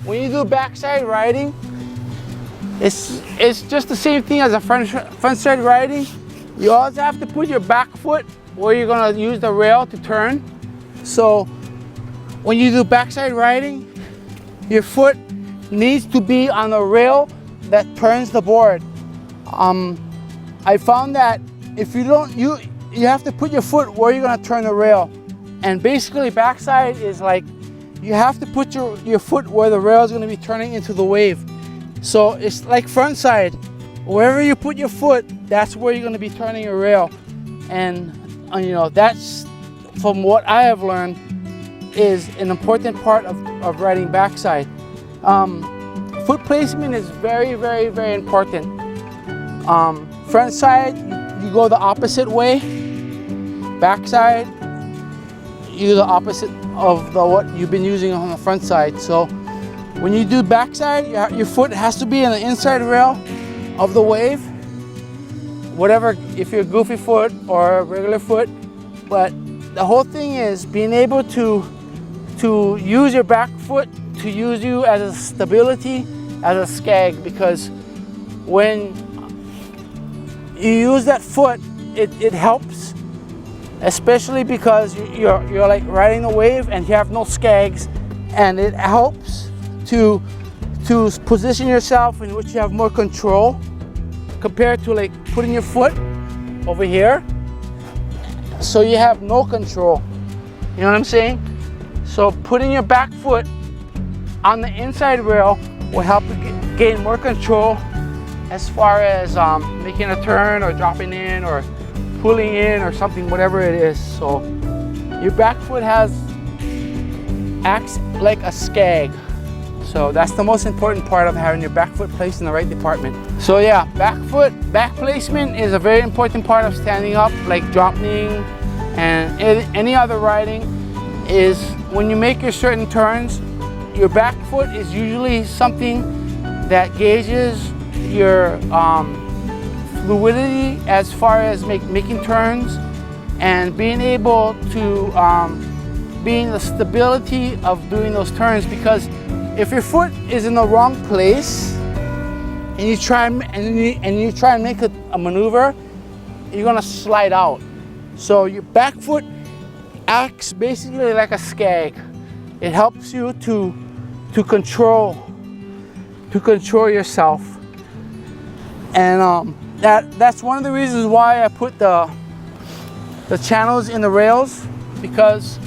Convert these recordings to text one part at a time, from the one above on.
when you do backside riding, it's just the same thing as a front side riding. You always have to put your back foot where you're gonna use the rail to turn. So when you do backside riding, your foot needs to be on the rail that turns the board. I found that if you don't, you have to put your foot where you're gonna turn the rail. And basically backside is like, you have to put your foot where the rail is gonna be turning into the wave. So it's like front side. Wherever you put your foot, that's where you're gonna be turning your rail. And you know, that's, from what I have learned, is an important part of riding backside. Foot placement is very, very, very important. Front side, you go the opposite way. Backside, you do the opposite of what you've been using on the front side. So when you do backside, your foot has to be in the inside rail of the wave. Whatever, if you're a goofy foot or a regular foot. But the whole thing is being able to use your back foot to use you as a stability, as a skag, because when you use that foot, it helps, especially because you're like riding the wave and you have no skags, and it helps to position yourself in which you have more control compared to like putting your foot over here, so you have no control. You know what I'm saying? So putting your back foot on the inside rail will help you gain more control as far as making a turn or dropping in or pulling in or something, whatever it is. So your back foot acts like a skag. So that's the most important part of having your back foot placed in the right department. So yeah, back placement is a very important part of standing up, like dropping and any other riding, is when you make your certain turns, your back foot is usually something that gauges your fluidity as far as making turns and being able to being the stability of doing those turns. Because if your foot is in the wrong place and you try and make a maneuver, you're gonna slide out. So your back foot acts basically like a skag. It helps you to control yourself. And that's one of the reasons why I put the channels in the rails, because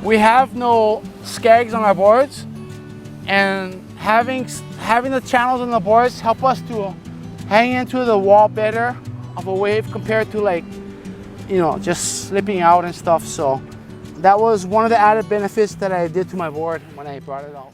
we have no skags on our boards, and having the channels on the boards help us to hang into the wall better of a wave compared to, like, you know, just slipping out and stuff. So that was one of the added benefits that I did to my board when I brought it out.